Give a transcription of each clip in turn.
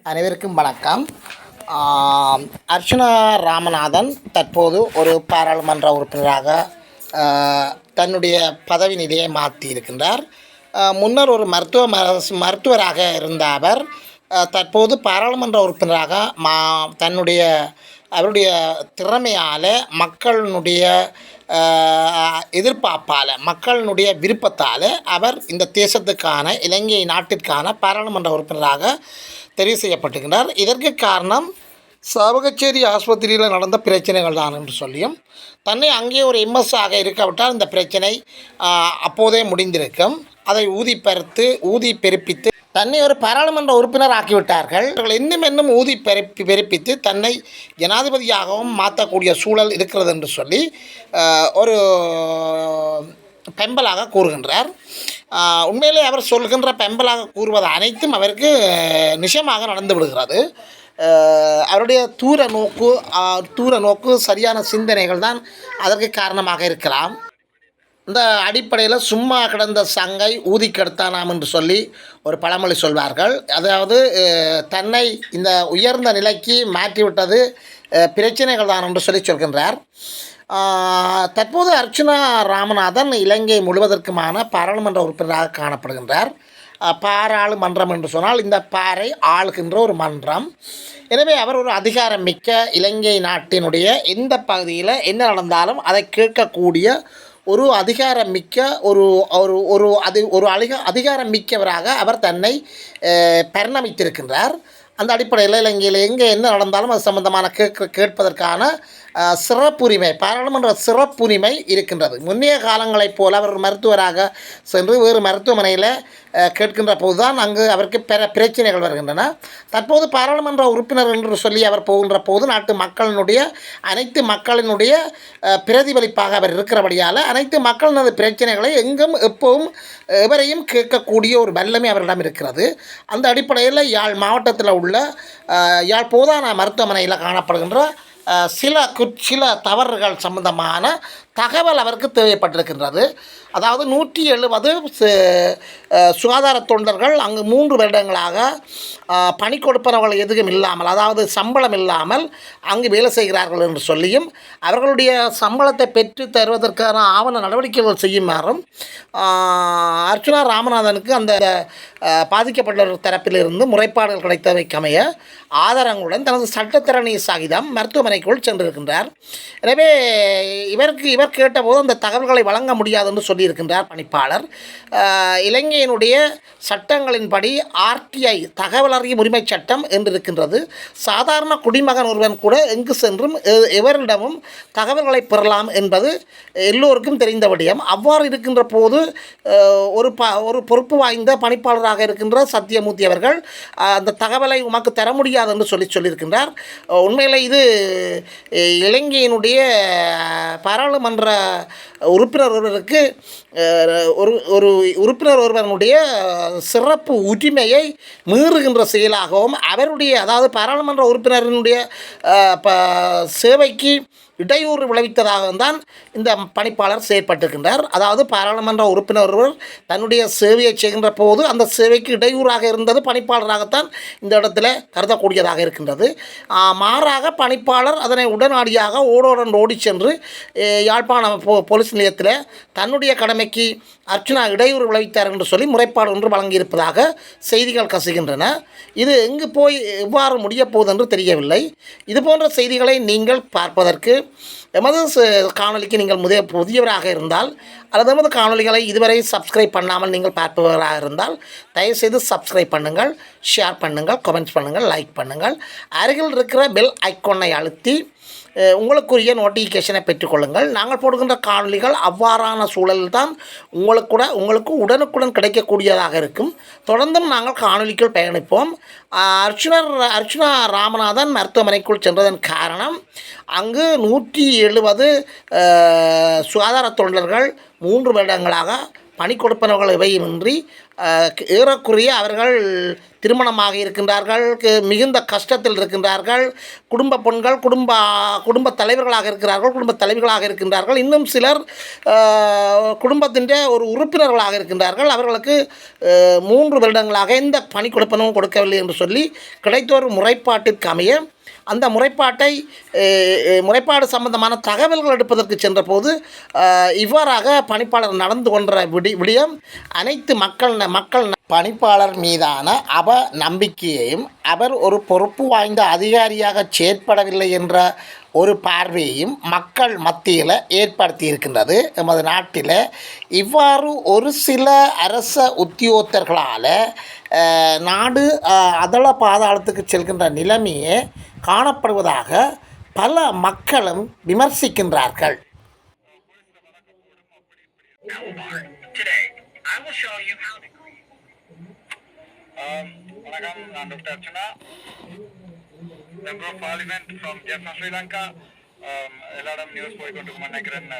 அனைவருக்கும் வணக்கம். அர்ச்சனா ராமநாதன் தற்போது ஒரு பாராளுமன்ற உறுப்பினராக தன்னுடைய பதவி நிலையை மாற்றி இருக்கின்றார். முன்னர் ஒரு மருத்துவராக இருந்த அவர் தற்போது பாராளுமன்ற உறுப்பினராக அவருடைய திறமையால் மக்களினுடைய எதிர்பார்ப்பால் மக்களினுடைய விருப்பத்தால் அவர் இந்த தேசத்துக்கான இலங்கை நாட்டிற்கான பாராளுமன்ற உறுப்பினராக தெரிவு செய்யப்பட்டிருக்கின்றார். இதற்கு காரணம் சாவகச்சேரி ஆஸ்பத்திரியில் நடந்த பிரச்சனைகள் தான் என்று சொல்லியும் தன்னை அங்கே ஒரு எம்எஸ்ஆக இருக்காவிட்டால் இந்த பிரச்சனை அப்போதே முடிந்திருக்கும். அதை ஊதி பெருப்பித்து தன்னை ஒரு பாராளுமன்ற உறுப்பினர் ஆக்கிவிட்டார்கள். இன்னும் ஊதி பெருப்பித்து தன்னை ஜனாதிபதியாகவும் மாற்றக்கூடிய சூழல் இருக்கிறது என்று சொல்லி ஒரு பெம்பலாக கூறுகின்றார். உண்மையிலே அவர் சொல்கின்ற பெம்பலாக கூறுவது அனைத்தும் அவருக்கு நிஜமாக நடந்து விடுகிறது. அவருடைய தூர நோக்கு சரியான சிந்தனைகள் தான் அதற்கு காரணமாக இருக்கலாம். இந்த அடிப்படையில் சும்மா கிடந்த சங்கை ஊதி கெடுத்தானாம் என்று சொல்லி ஒரு பழமொழி சொல்வார்கள். அதாவது தன்னை இந்த உயர்ந்த நிலைக்கு மாற்றிவிட்டது பிரச்சனைகள் தான் என்று சொல்லி சொல்கின்றார். தற்போது அர்ச்சனா ராமநாதன் இலங்கை முழுவதற்குமான பாராளுமன்ற உறுப்பினராக காணப்படுகின்றார். பாராளுமன்றம் என்று சொன்னால் இந்த பாறை ஆளுகின்ற ஒரு மன்றம். எனவே அவர் ஒரு அதிகாரம் மிக்க இலங்கை நாட்டினுடைய எந்த பகுதியில் என்ன நடந்தாலும் அதை கேட்கக்கூடிய ஒரு அதிகாரம் மிக்க ஒரு அதிகாரம் மிக்கவராக அவர் தன்னை பரிணமித்திருக்கின்றார். அந்த அடிப்படையில் இலங்கையில் எங்கே என்ன நடந்தாலும் அது சம்பந்தமான கேட்பதற்கான சிறப்புரிமை, பாராளுமன்ற சிறப்புரிமை இருக்கின்றது. முன்னைய காலங்களைப் போல அவர் மருத்துவராக சென்று வேறு மருத்துவமனையில் கேட்கின்ற போது தான் அங்கு அவருக்கு பிரச்சனைகள் வருகின்றன. தற்போது பாராளுமன்ற உறுப்பினர் என்று சொல்லி அவர் போகின்ற போது நாட்டு அனைத்து மக்களினுடைய பிரதிபலிப்பாக அவர் இருக்கிறபடியால் அனைத்து மக்களினது பிரச்சனைகளை எங்கும் எப்பவும் எவரையும் கேட்கக்கூடிய ஒரு வல்லமை அவரிடம் இருக்கிறது. அந்த அடிப்படையில் யாழ் மாவட்டத்தில் உள்ள யாழ் போதான மருத்துவமனையில் காணப்படுகின்ற சில தவறுகள் சம்பந்தமான தகவல் அவருக்கு தேவைப்பட்டிருக்கின்றது. அதாவது 170 சுகாதார தொண்டர்கள் அங்கு 3 வருடங்களாக பணி கொடுப்பவர்கள் எதுவும் இல்லாமல், அதாவது சம்பளம் இல்லாமல் அங்கு வேலை செய்கிறார்கள் என்று சொல்லியும் அவர்களுடைய சம்பளத்தை பெற்று தருவதற்கான ஆவண நடவடிக்கைகள் செய்யுமாறும் அர்ச்சனா ராமநாதனுக்கு அந்த பாதிக்கப்பட்ட தரப்பிலிருந்து முறைப்பாடுகள் கிடைத்தவைக்கமைய ஆதாரங்களுடன் தனது சட்டத்திறனி சகிதம் மருத்துவமனைக்குள் சென்றிருக்கின்றார். எனவே இவர் கேட்டபோது அந்த தகவல்களை வழங்க முடியாது என்று சொல்லியிருக்கின்றார் பணிப்பாளர். இலங்கையினுடைய சட்டங்களின்படி RTI தகவல் அறியும் உரிமை சட்டம் என்று இருக்கின்றது. சாதாரண குடிமகன் ஒருவன் கூட எங்கு சென்றும் எவரிடமும் தகவல்களை பெறலாம் என்பது எல்லோருக்கும் தெரிந்த விடயம். அவ்வாறு இருக்கின்ற போது ஒரு பொறுப்பு வாய்ந்த பணிப்பாளராக இருக்கின்ற சத்தியமூர்த்தி அவர்கள் அந்த தகவலை உமக்கு தர முடியாது என்று சொல்லியிருக்கின்றார். உண்மையில் இது இலங்கையினுடைய பாராளுமன்ற உறுப்பினர் ஒருவருக்கு ஒரு உறுப்பினர் ஒருவனுடைய சிறப்பு உரிமையை மீறுகின்ற செயலாகவும் அதாவது பாராளுமன்ற உறுப்பினரினுடைய சேவைக்கு இடையூறு விளைவித்ததாகவும் தான் இந்த பணிப்பாளர் செயற்பட்டிருக்கின்றார். அதாவது பாராளுமன்ற உறுப்பினர் ஒருவர் தன்னுடைய சேவையை செய்கின்ற போது அந்த சேவைக்கு இடையூறாக இருந்தது பணிப்பாளராகத்தான் இந்த இடத்துல கருதக்கூடியதாக இருக்கின்றது. மாறாக பணிப்பாளர் அதனை உடனடியாக ஓடி சென்று யாழ்ப்பாணம் போலீஸ் நிலையத்தில் தன்னுடைய கடமைக்கு அர்ச்சனா இடையூறு விளைவித்தார் என்று சொல்லி முறைப்பாடு ஒன்று வழங்கியிருப்பதாக செய்திகள் கசிகின்றன. இது எங்கு போய் எவ்வாறு முடியப் போகுது என்று தெரியவில்லை. இதுபோன்ற செய்திகளை நீங்கள் பார்ப்பதற்கு எமது காணொலிக்கு நீங்கள் புதியவராக இருந்தால் அல்லது எமது காணொலிகளை இதுவரை சப்ஸ்கிரைப் பண்ணாமல் நீங்கள் பார்ப்பவராக இருந்தால் தயவுசெய்து சப்ஸ்கிரைப் பண்ணுங்கள், ஷேர் பண்ணுங்கள், கமெண்ட்ஸ் பண்ணுங்கள், லைக் பண்ணுங்கள். அருகில் இருக்கிற பெல் ஐக்கானை அழுத்தி உங்களுக்குரிய நோட்டிஃபிகேஷனை பெற்றுக்கொள்ளுங்கள். நாங்கள் போடுகின்ற காணொலிகள் அவ்வாறான சூழலில் தான் உங்களுக்கு உடனுக்குடன் கிடைக்கக்கூடியதாக இருக்கும். தொடர்ந்தும் நாங்கள் காணொலிக்குள் பயணிப்போம். அர்ச்சனா ராமநாதன் மருத்துவமனைக்குள் சென்றதன் காரணம் அங்கு 170 சுகாதார தொண்டர்கள் 3 வருடங்களாக பணி கொடுப்பனர்கள் இவையின்றி ஏறக்குறைய அவர்கள் திருமணமாக இருக்கின்றார்கள், மிகுந்த கஷ்டத்தில் இருக்கின்றார்கள், குடும்ப பெண்கள் குடும்ப தலைவர்களாக இருக்கிறார்கள், குடும்ப தலைவிகளாக இருக்கின்றார்கள், இன்னும் சிலர் குடும்பத்தின் ஒரு உறுப்பினர்களாக இருக்கின்றார்கள். அவர்களுக்கு 3 வருடங்களாக எந்த பணி கொடுப்பனவும் கொடுக்கவில்லை என்று சொல்லி கிடைத்த ஒரு முறைப்பாட்டிற்கு அமைய அந்த முறைப்பாடு சம்பந்தமான தகவல்கள் எடுப்பதற்கு சென்றபோது இவ்வாறாக பணிப்பாளர் நடந்து கொண்ட விடயம் அனைத்து மக்கள் பணிப்பாளர் மீதான நம்பிக்கையையும் அவர் ஒரு பொறுப்பு வாய்ந்த அதிகாரியாக செயற்படவில்லை என்ற ஒரு பார்வையையும் மக்கள் மத்தியில் ஏற்படுத்தி இருக்கின்றது. எமது நாட்டில் இவ்வாறு ஒரு சில அரச உத்தியோகத்தர்களால் நாடு அதள பாதாளத்துக்கு செல்கின்ற நிலைமையே காணப்படுவதாக பல மக்களும் விமர்சிக்கின்றார்கள். வணக்கம், நான் doctor Archana, member of parliament from Jaffna, Sri Lanka. எல்லாரும் நியூஸ் போய்கொண்டிருக்கும் நினைக்கிறேன்.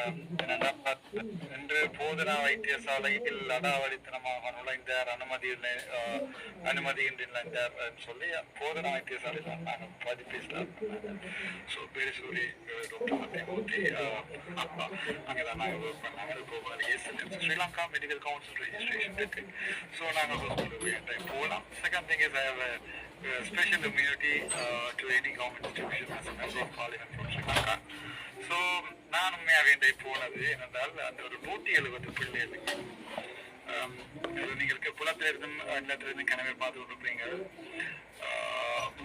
இன்று போதனா வைத்தியசாலையில் அடாவடித்தனமாக நுழைந்தார், அனுமதியின்றி நுழைந்தார் சொல்லி போதனா வைத்தியசாலையில் நாங்கள் பதிப்பேசினார். ஸோ பேர் சொல்லி டாக்டர் சத்யமூர்த்தி அங்கே தான் நாங்கள் ஒர்க் பண்ணாங்க. இப்போ ஸ்ரீலங்கா மெடிக்கல் கவுன்சில் ரெஜிஸ்ட்ரேஷன் இருக்கு. ஸோ நாங்கள் ஹாஸ்பிட்டல் போகலாம். Second thing is I have special immunity to any government institution as a member of parliament from Sri Lanka. So நான் உண்மையாக இன்றைய போனது என்னென்றால் அந்த ஒரு 170 பிள்ளைகளுக்கு நீங்கள் புலத்திலிருந்தும் இல்லத்திலிருந்து கனவே பார்த்து கொண்டிருப்பீங்க.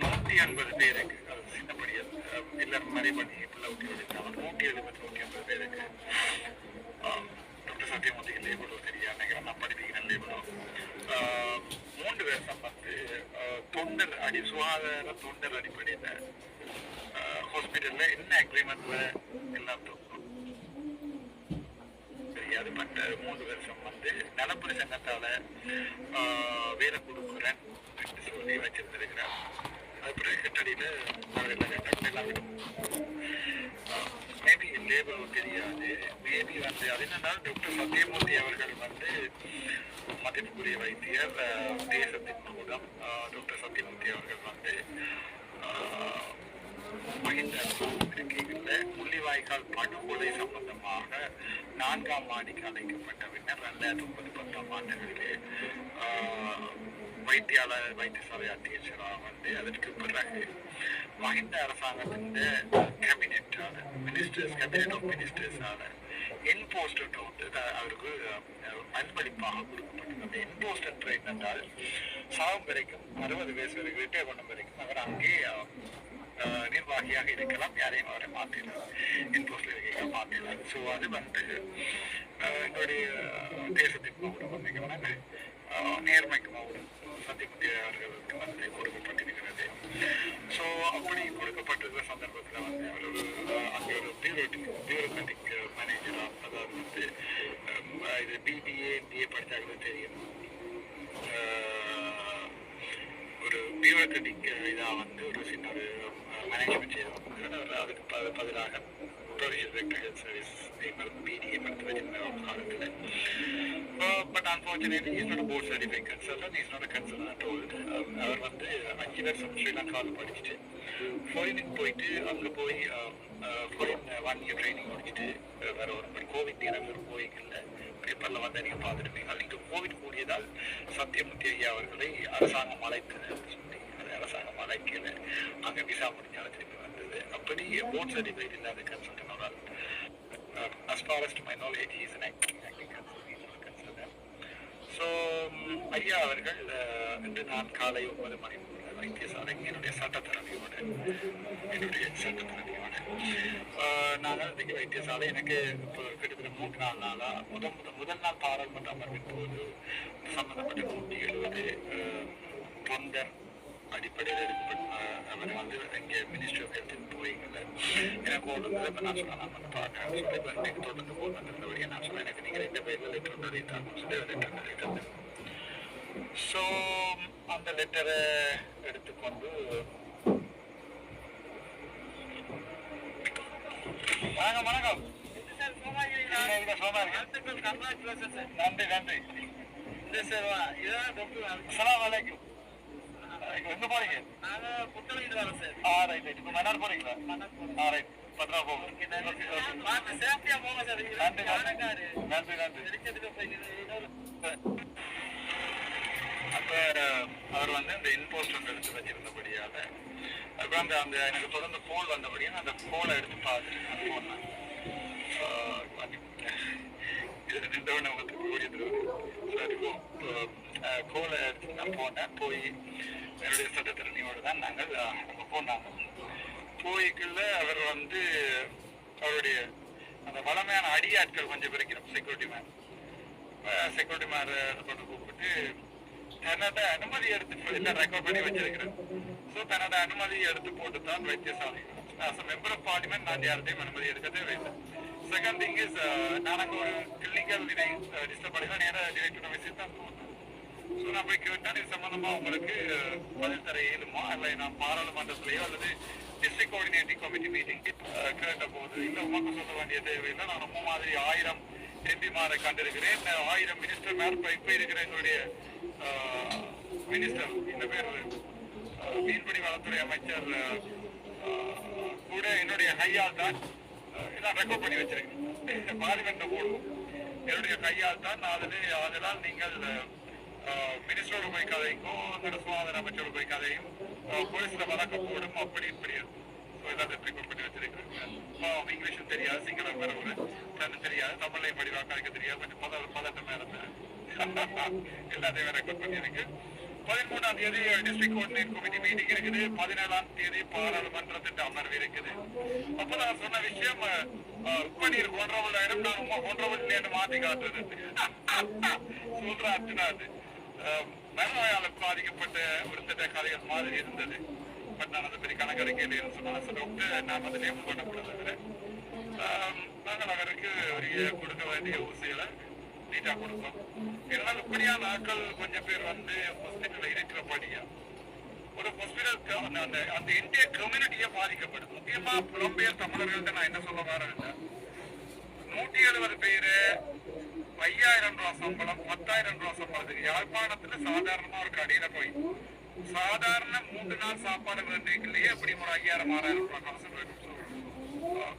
180 பேருக்கு அது சின்னப்படியல் எல்லாரும் நிறைய பண்ணி பிள்ளை ஊட்டி 170 பேருக்கு டாக்டர் சத்யமூர்த்திக்கு லேபிளோ தெரியாது நினைக்கிறேன். நான் படிப்பிக்கிறேன் லேபிளோ 3 வருஷம் சுகாதார தொண்டர் அடிப்படையில் ஹாஸ்பிட்டல்ல என்ன அக்ரிமெண்ட்ல எல்லாம் தெரியாது. பட் 3 வருஷம் நலப்புரி சங்கத்தால வேலை கொடுக்குறேன் சொல்லி வச்சிருந்திருக்கிறார். அதுபோல கட்டடியில மேபி லேபிள் தெரியாது. மேபி அது என்னன்னா டாக்டர் சத்யமூர்த்தி அவர்கள் மதிப்புக்குரிய வைத்தியர், தேசத்தின் மூலம் டாக்டர் சத்யமூர்த்தி அவர்கள் மகிந்த இருக்கைகளில் முள்ளிவாய்க்கால் படுகொலை சம்பந்தமாக 4ஆம் ஆண்டிக்கு அழைக்கப்பட்ட பின்னர் 2010 ஆண்டுகளிலே வைத்தியசாலை அத்தியட்சராக அதற்கு பிறகு மகிந்த அரசாங்கத்தின் கேபினெட் ஆஃப் மினிஸ்டர்ஸால என்போஸ்டட் அவருக்கு அன்பளிப்பாக கொடுக்கப்பட்டது. என்போஸ்டட் ரைட் என்றால் சாகும் வரைக்கும் 60 வயசு வரைக்கும் ரிட்டையர் பண்ணும் வரைக்கும் அவர் அங்கே நிர்வாகியாக இருக்கலாம், யாரையும் அவரை மாற்றினார், என்போஸ்டர் இருக்கையாக மாற்றினார். ஸோ அது எங்களுடைய தேசத்தின் மாவட்டம் நேர்மைக்கு மாவட்டம் சத்யமூர்த்தி அவர்களுக்கு கொடுக்கப்பட்டிருக்கிறது. ஸோ அப்படி கொடுக்கப்பட்டிருக்கிற சந்தர்ப்பத்தில் அவர் அங்கே ஒரு பியூரோக்ராட்டிக் மேனேஜராக, அதாவது இது பிபிஏ எம்பிஏ படித்தார்கள் தெரியும், ஒரு பியூரோக்ராட்டிக் இதாக ஒரு சின்ன ஒரு மேனேஜ்மெண்ட் செய்து அதுக்கு பதிலாக provisional director health service PTA படித்து வச்சிருந்த காலத்தில். But unfortunately, he's not a board certified consultant. He's not a consultant at all. அவர் 5 வருஷம் ஸ்ரீலங்காவில் படிச்சுட்டு ஃபாரினுக்கு போயிட்டு அங்கே போய் ஃபாரின் 1 year ட்ரைனிங் முடிச்சுட்டு வேற ஒரு கோவிட் நேரம் போய்க்கல பேப்பரில் நீங்கள் பார்த்துருப்பீங்க. இங்கே கோவிட் கூடியதால் சத்யமூர்த்தி ஐயா அவர்களை அரசாங்கம் அழைத்தது சொல்லி அரசாங்கம் அழைக்கல. அங்கே விசா முடிஞ்சாலும் திரும்பி வந்தது. அப்படி போர்ட் சர்டிஃபைட் இல்லாத கன்சல்டன் ஒரு ஆள். As far as to my knowledge, he is an acting consultant. So ஐயா அவர்கள் இன்று நான் காலை 9 மணி வைத்தியசாலை என்னுடைய சட்டத்தரணியோடு நாங்கள் இன்றைக்கு வைத்தியசாலை எனக்கு இப்போ கிட்டத்தட்ட 3-4 நாளாக முதல் நாள் பாராளுமன்ற அமர்வின் போது சம்பந்தப்பட்ட 170 தொண்டர் அடிப்படையில் அவர் இங்கே மினிஸ்ட்ரி ஆஃப் ஹெல்த் போய்கல எனக்கு கோல் வந்தது. இப்போ நான் சொன்னேன் நான் பார்க்கறேன் சொல்லி இப்போ எனக்கு தொடர்ந்து கோல் வந்திருந்தபடியே நான் சொன்னேன் எனக்கு நீங்கள் 2 பேரில் லெட்டர் எழுதிட்டாங்க சொல்லி லெட்டர் எழுதிட்டு. ஸோ அந்த லெட்டரை எடுத்துக்கொண்டு வணக்கம் நன்றி. அஸ்ஸலாமு அலைக்கும். எங்க போறீங்க? ரைட். இப்போ மன்னார் போறீங்களா? ரைட். பத்திரமா போங்க. நன்றி. அப்ப அவர் வந்து இந்த இன்போஸ்ட் ஒன்று எடுத்து வச்சிருந்தபடியால அப்புறம் அந்த எனக்கு தொடர்ந்து கோல் வந்தபடியா அந்த கோலை எடுத்து பார்த்துட்டு நான் போனேன். நின்றவன் உங்களுக்கு ஓடிட்டு சரி கோலை எடுத்து நான் போனேன். போய் என்னுடைய சட்டத்திறனியோடு தான் நாங்கள் அங்கே போனாங்க. போய்க்குள்ள அவர் வந்து அவருடைய அந்த வளமையான அடியாட்கள் கொஞ்சம் பிரிக்கிறோம். செக்யூரிட்டி மேன் கொண்டு கூப்பிட்டு தன்னோட அனுமதி எடுத்து எல்லாம் ரெக்கார்ட் பண்ணி வச்சிருக்கிறேன். ஸோ தன்னோட அனுமதி எடுத்து போட்டு தான் வைத்தியசாலை மெம்பர் ஆஃப் பார்லிமெண்ட் நான் யார்ட்டையும் அனுமதி எடுக்க தேவையில்லை. செகண்ட் திங் இஸ் நான் ஒரு கிளினிக்கல் இதை டிஸ்டர்ப் பண்ணி தான் நேராக டிரெக்டர் ஆஃபீஸில் தான் போனேன். ஸோ நான் போய் கேட்டேன் இது சம்மந்தமாக உங்களுக்கு பதில் தர இயலுமா இல்லை நான் பாராளுமன்றத்திலேயோ அல்லது டிஸ்ட்ரிக்ட் கோஆர்டினேட்டிங் கமிட்டி மீட்டிங் கேட்ட போது இல்லை உமக்கு சொல்ல வேண்டிய தேவையில்லை. நான் ரொம்ப மாதிரி 1000 எம்பிமாரை கண்டிருக்கிறேன். 1000 மினிஸ்டர் மேல் இப்போ இருக்கிற எங்களுடைய மினிஸ்டர் இந்த பேர் மீன்பிடி வளத்துறை அமைச்சர் கூட என்னுடைய கையால் தான் எல்லாம் ரெக்கார்ட் பண்ணி வச்சிருக்கேன். பார்லிமெண்ட்ல போடுவோம் என்னுடைய கையால் தான் அதனால் நீங்கள் மினிஸ்டரோட போய் கதைக்கும் சுகாதார அமைச்சரோட போய் கதையும் போலீஸ்ல வழக்க போடும் அப்படி இப்படி எல்லாத்தையும் ப்ரிப்பேர் பண்ணி வச்சிருக்கேன். இங்கிலீஷும் தெரியாது, சிங்களம் வேற ஒரு தமிழ் தெரியாது, தமிழையும் படிவாக்க தெரியாது, கொஞ்சம் பதட்டம் மேல எல்லாத்தையும் ரெக்கார்ட் பண்ணியிருக்கு. 13ஆம் தேதி டிஸ்ட்ரிக்ட் கோஆர்டினேட் கமிட்டி மீட்டிங் இருக்குது. 17ஆம் தேதி பாராளுமன்றத்தின் அமர்வு இருக்குது. அப்ப நான் சொன்ன விஷயம் உப்பநீர் கொன்றவள் இடம் நான் உமா கொன்றவள் மாத்தி காட்டுறது சொல்ற அர்த்தனாது மனநோயால் பாதிக்கப்பட்ட ஒரு திட்ட கதைகள் மாதிரி இருந்தது. பட் நான் அதை பெரிய கணக்கெடுக்கையில் சொன்ன டாக்டர் நான் அதை லேபிள் பண்ணக்கூடாது. நாங்கள் அவருக்கு கொடுக்க வேண்டிய ஊசிகளை நீட்டா கொடுப்போம். இதனால் இப்படியான ஆட்கள் கொஞ்சம் பேர் வந்து ஹாஸ்பிட்டல்ல இருக்கிறபடியா ஒரு ஹாஸ்பிட்டல் அந்த இந்திய கம்யூனிட்டியை பாதிக்கப்படுது. முக்கியமா புலம்பெயர் தமிழர்கள்ட்ட நான் என்ன சொல்ல வரேன், 170 பேரு 5000 ரூபாய் சம்பளம் 10,000 ரூபாய் சம்பளத்துக்கு யாழ்ப்பாணத்துல சாதாரணமா ஒரு கடையில போய் சாதாரண 3 நாள் சாப்பாடு வேண்டியதுலயே எப்படி ஒரு 5000-6000 ரூபாய் காசு வேணும்.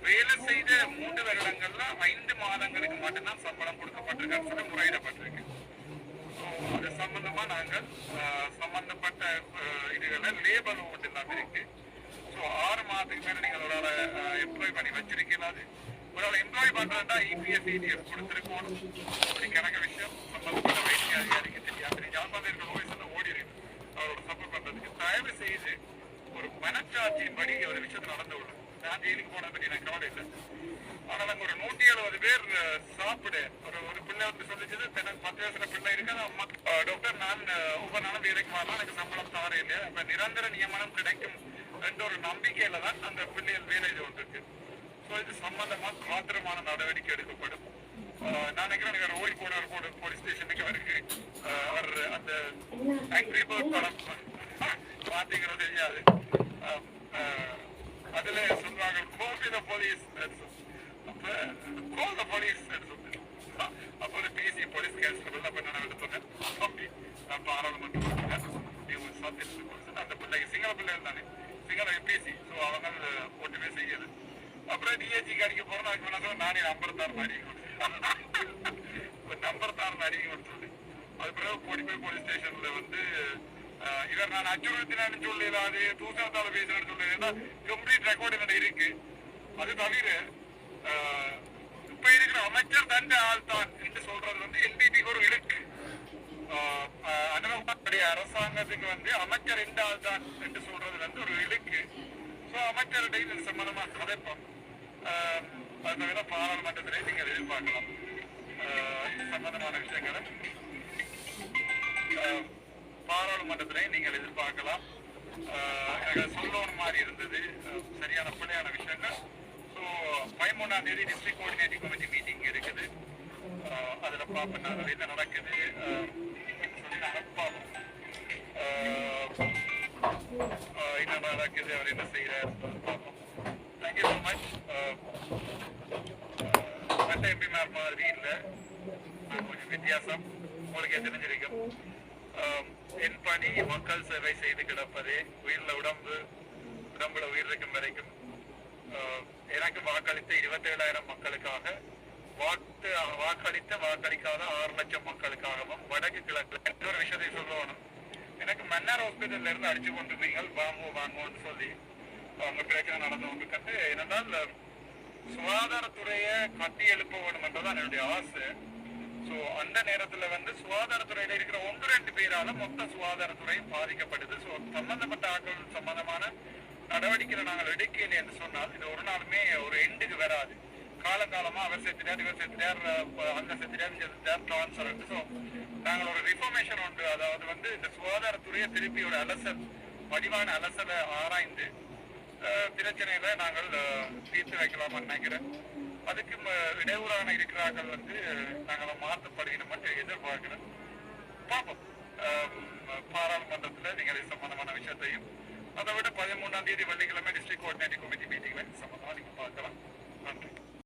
வேலை செய்த 3 வருடங்கள்ல 5 மாதங்களுக்கு மட்டும்தான் சம்பளம் கொடுக்கப்பட்டிருக்கான்னு சொல்லி முறையிடப்பட்டிருக்கு. அது சம்பந்தமா நாங்கள் சம்பந்தப்பட்ட இதுகளை லேபர் மட்டும் இல்லாம இருக்கு. ஸோ 6 மாதத்துக்கு மேல நீங்கள் ஒரு ஆளை எம்ப்ளாய் பண்ணி வச்சிருக்கீங்களா? ஒரு ஆளை எம்ப்ளாய் பண்றதா இபிஎஸ் இடிஎஸ் கொடுத்துருக்கணும். அப்படி கணக்கு விஷயம் சம்பந்தப்பட்ட வைத்திய அதிகாரிக்கு தெரியாது. யாழ்ப்பாணம் இருக்கிற நோய் ஓடி இருக்கு அவரோட சப்போர்ட் பண்றதுக்கு தயவு செய்து ஒரு மனச்சாட்சியின்படி ஒரு விஷயத்தை நடந்து விடும். நான் ஜெயிலுக்கு போன பற்றி எனக்கு கவலை இல்லை. ஆனால் அங்கே ஒரு 170 பேர் சாப்பிட ஒரு பிள்ளை வந்து சொல்லிச்சது எனக்கு 10 வயசுல பிள்ளை இருக்கு. அம்மா டாக்டர் நான் ஒவ்வொரு நாளும் வேலைக்கு வரலாம், எனக்கு சம்பளம் தவறு இல்லையா, இப்ப நிரந்தர நியமனம் கிடைக்கும் என்ற ஒரு நம்பிக்கையில தான் அந்த பிள்ளைகள் வேலை இது ஒன்று. ஸோ இது சம்பந்தமா காத்திரமான நடவடிக்கை எடுக்கப்படும். நான் நினைக்கிறேன் ஓடி போன போலீஸ் ஸ்டேஷனுக்கு அவருக்கு அவர் அந்த ஆங்கிரி பேர்ட் படம் பார்த்தீங்கிறது தெரியாது. அதுல சொல்றாங்க போலீஸ் அப்ப கோல் த போலீஸ் அப்போ பேசி போலீஸ் கேன்ஸ்டபிள் அப்ப நான் எடுத்தேன் பாராளுமன்றம் அந்த பிள்ளைக்கு சிங்கள பிள்ளைகள் தானே சிங்கள பேசி ஸோ அவங்க ஒட்டுமே செய்யல. அப்புறம் டிஏஜிக்கு அடிக்க போறோம். அதுக்கு முன்னாடி நானே நம்பர் தார் அடிக்க கொடுத்தது. அது பிறகு போய் போலீஸ் ஸ்டேஷன்ல வந்து இவர் நான் அச்சுறுத்தினு சொல்லலாது தூசணத்தால பேசுறேன்னு சொல்லுன்னா கம்ப்ளீட் ரெக்கார்டு என்ன இருக்கு. அது தவிர இப்ப இருக்கிற அமைச்சர் தண்ட ஆள் தான் என்று சொல்றது வந்து என்பிபிக்கு ஒரு இலக்கு. அனுபவப்படைய அரசாங்கத்துக்கு வந்து அமைச்சர் எந்த ஆள் தான் என்று சொல்றது வந்து ஒரு இலக்கு. ஸோ அமைச்சருடைய இது சம்பந்தமா கதைப்போம். அது தவிர பாராளுமன்றத்திலே நீங்கள் எதிர்பார்க்கலாம் சம்பந்தமான விஷயங்களை பாராளுமன்றத்திலே நீங்கள் எதிர்பார்க்கலாம். எனக்கு சொல்லணும் மாதிரி இருந்தது சரியான பிள்ளையான விஷயங்கள். ஸோ 13ஆம் தேதி டிஸ்ட்ரிக்ட் கோஆர்டினேட்டிங் கமிட்டி மீட்டிங் இருக்குது. அதில் பார்ப்போம் நாங்கள் என்ன நடக்குது சொல்லி நாங்கள் பார்ப்போம். என்ன நடக்குது, அவர் என்ன செய்யறாரு பார்ப்போம். Thank you so much. மற்ற எம்பிமார் மாதிரி இல்லை, கொஞ்சம் வித்தியாசம். உங்களுக்கு தெரிஞ்சிருக்கும். என் பணி மக்கள் சேவை செய்து கிடப்பதே, உடம்புல உயிர் இருக்கும் வரைக்கும் எனக்கு வாக்களித்த 27,000 மக்களுக்காக, வாக்களிக்காத 6 லட்சம் மக்களுக்காகவும், வடக்கு கிழக்குல இன்னொரு விஷயத்தை சொல்லணும். எனக்கு மன்னார் ஹாஸ்பிட்டல்ல இருந்து அடிச்சு கொண்டிருந்தீங்க வாங்குவோன்னு சொல்லி அவங்க பிரச்சனை நடந்தவங்க கண்டு. ஏனென்றால் சுகாதாரத்துறையை கட்டி எழுப்ப வேண்டும் என்றதான் என்னுடைய ஆசை. ஸோ அந்த நேரத்துல சுகாதாரத்துறையில இருக்கிற 1-2 பேரால மொத்த சுகாதாரத்துறை பாதிக்கப்படுது. ஸோ சம்பந்தப்பட்ட ஆட்கள் சம்பந்தமான நடவடிக்கைகளை நாங்கள் எடுக்கல என்று சொன்னால் இது ஒரு நாளுமே ஒரு எண்டுக்கு வராது. காலகாலமா அவர் செத்துட்டார், இவர் செத்துட்டார், அங்க செத்துட்டார், டிரான்ஸ்பர். ஸோ நாங்கள் ஒரு ரிஃபர்மேஷன் உண்டு. அதாவது இந்த சுகாதாரத்துறையை திருப்பி ஒரு வடிவான அலசலை ஆராய்ந்து பிரச்சனைகளை நாங்கள் தீர்த்து வைக்கலாம்னு நினைக்கிறேன். அதுக்கு இடையூறான இருக்கிறார்கள் நாங்கள் மாற்றப்படுகிறோம் என்று எதிர்பார்க்கிறேன். பார்ப்போம். பாராளுமன்றத்தில் நீங்கள் இது சம்பந்தமான விஷயத்தையும், அதை விட 13ஆம் தேதி வெள்ளிக்கிழமை டிஸ்ட்ரிக்ட் கோஆர்டினேட்டிவ் கமிட்டி மீட்டிங்ல சம்பந்தமா நீங்க பார்க்கலாம். நன்றி.